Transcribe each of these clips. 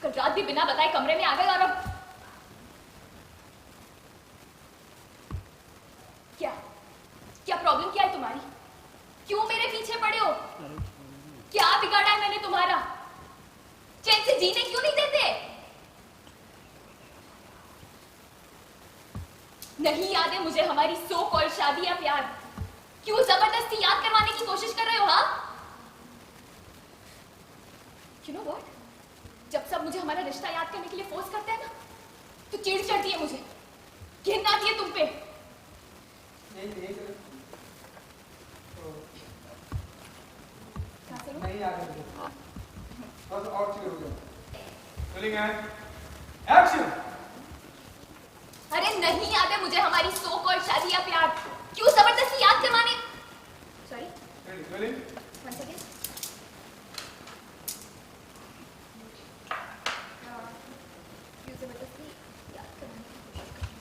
कल रात भी बिना बताए कमरे में आ गए और अब क्या क्या प्रॉब्लम क्या है तुम्हारी? क्यों मेरे पीछे पड़े हो? क्या बिगाड़ा है मैंने तुम्हारा? चैन से जीने क्यों नहीं देते? नहीं याद है मुझे हमारी सो कॉल शादी या प्यार? क्यों जबरदस्ती याद करवाने की कोशिश कर रहे हो? हाँ, You know what? जब सब मुझे हमारा रिश्ता याद करने के लिए फोर्स करते हैं ना, तो चिढ़ चढ़ती है मुझे, घिन आती है तुम पे। नहीं याद है मुझे। बस और चीज़ हो गया। Rolling and action. अरे नहीं याद है मुझे हमारी सो कॉल शादी या प्यार? क्यों जबरदस्ती याद करवाने? सॉरी। Rolling. One second. क्यों जबरदस्ती याद करवाने की कोशिश कर रहे हो?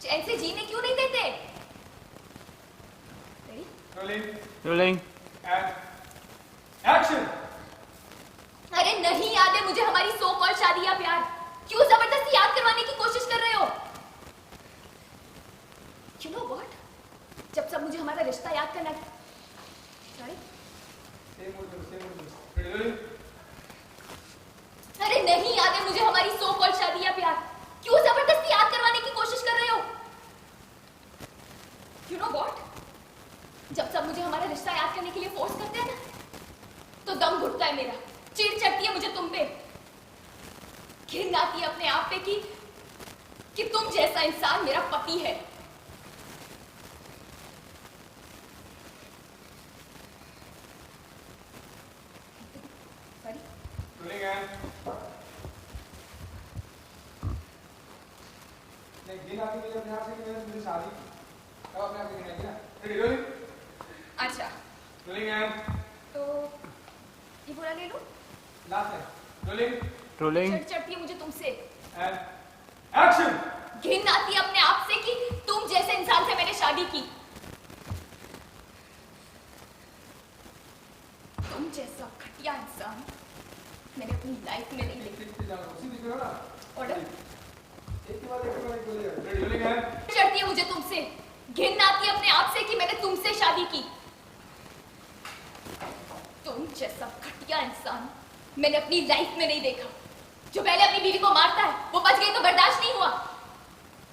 चैन से जीने क्यों नहीं देते? Ready? Rolling. And action. अरे नहीं याद है मुझे हमारी सो कॉल शादी या प्यार? क्यों जबरदस्ती याद करवाने की कोशिश कर रहे हो? You know what? जब सब मुझे हमारा रिश्ता याद करना है। Sorry? Rolling. अरे नहीं याद है मुझे हमारी सो कॉल शादी या प्यार? क्यों जबरदस्ती याद करवाने की कोशिश कर रहे हो? You know what? जब सब मुझे हमारा रिश्ता याद करने के लिए फोर्स करते हैं ना, तो दम घुटता है मेरा, चिढ़ चढ़ती है मुझे तुम पे, घिन आती है अपने आप पे कि तुम जैसा इंसान मेरा पति है। Sorry? Rolling and नहीं दिन आती मुझे अपने आप से कि मैंने तुझे शादी की, तब अपने आप से कहना है ना। Ready? Rolling. अच्छा, Rolling and तो ये पूरा ले लो। last line. Rolling. चिढ़ चढ़ती है मुझे तुमसे, And action. घिन आती है अपने आप से कि तुम जैसे इंसान से मैंने शादी की। तुम जैसा घटिया इंसान मैंने अपनी लाइफ में नहीं देखा। ऑर्डर। Ready? Rolling and चढ़ती है मुझे तुमसे, घिन आती है अपने आप से कि मैंने तुमसे शादी की। तुम जैसा घटिया इंसान मैंने अपनी लाइफ में नहीं देखा। जो पहले अपनी बीवी को मारता है, वो बच गई तो बर्दाश्त नहीं हुआ,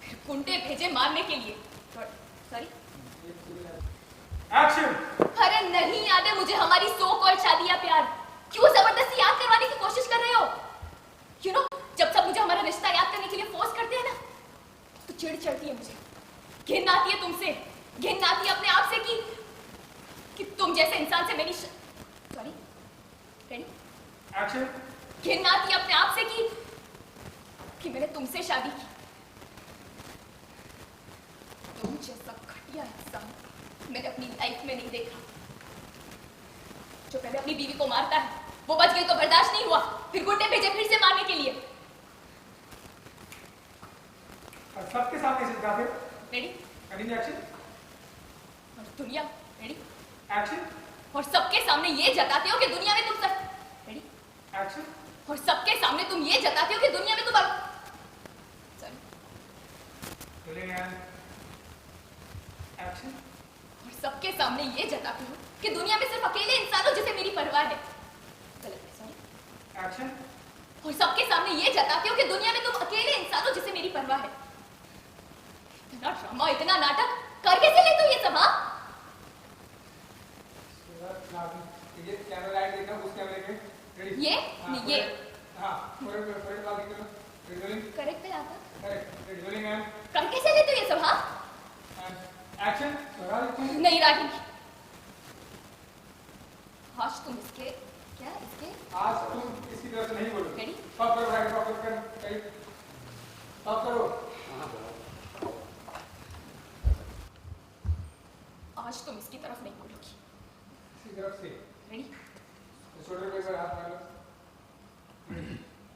फिर गुंडे भेजे मारने के लिए। सॉरी। action. अरे नहीं याद है मुझे हमारी सो कॉल शादी या प्यार? क्यों जबरदस्ती याद करवाने की कोशिश कर रहे हो? You know, जब सब मुझे हमारा रिश्ता याद करने के लिए फोर्स करते हैं ना, तो चिढ़ चढ़ती है मुझे, घिन आती है तुमसे, घिन आती है अपने आप से कि तुम जैसे इंसान से मेरी सॉरी। रेडी? Action. घिन आती है अपने आप से कि मैंने तुमसे शादी की। तुम जैसा घटिया इंसान मैंने अपनी लाइफ में नहीं देखा। जो पहले अपनी बीवी को मारता है, वो बच गई तो बर्दाश्त नहीं हुआ, फिर गुंडे भेजे फिर से मारने के लिए। और सबके सामने इसे दिखाते हो। रेडी? Continue action. और दुनिया रेडी? Action. और सबके सामने ये जताते हो कि दुनिया में तुम सब रेडी? Action. और सबके सामने तुम ये जताते हो कि दुनिया में तुम सॉरी। Rolling and action. और सबके सामने ये जताते हो कि दुनिया में सिर्फ अकेले इंसान हो जिसे मेरी परवाह है। गलत है, सॉरी। Action. और सबके सामने ये जताते हो कि दुनिया में तुम अकेले इंसान हो जिसे मेरी परवाह है। इतना ड्रामा, इतना नाटक कर कैसे लेते हो ये सब? हाँ, ये कैमरा लाइट देखना, उस कैमरे के। Ready? ये हाँ, नहीं ये हाँ, फोरवर्ड वाला देखो। Ready? Rolling. करेक्ट है आता। Correct. Ready? Rolling and कर कैसे लेते हो ये सब? हाँ, action. दोहरा देते हैं। नहीं राही, आज तुम इसके क्या इसके आज तुम इसकी तरफ से नहीं बोलो। रेडी? स्टॉप करो, भाई स्टॉप करो, स्टॉप करो। आज तुम इसकी तरफ नहीं बोलोगी। इसकी तरफ से। रेडी? शोल्डर पे एक बार हाथ मार लो।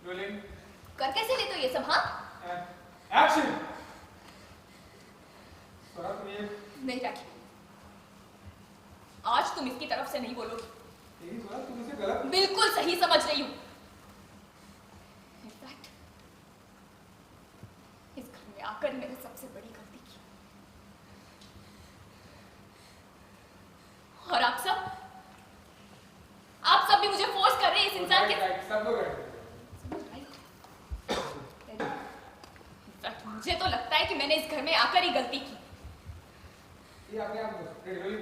रोलिंग। कर कैसे लेते हो ये सब? हाँ, एक्शन। थोड़ा तुम ये नहीं राखी, आज तुम इसकी तरफ से नहीं बोलोगी। यही बोला तुम मुझे गलत। बिल्कुल सही समझ रही हूँ। इनफैक्ट इस घर में आकर मैंने सबसे बड़ी गलती की। और आप सब भी मुझे फोर्स कर रहे हैं इस इंसान के। सब लोग हैं। इनफैक्ट मुझे तो लगता है कि मैंने इस घर में आकर ही गलती की। ये आपने आप रेडी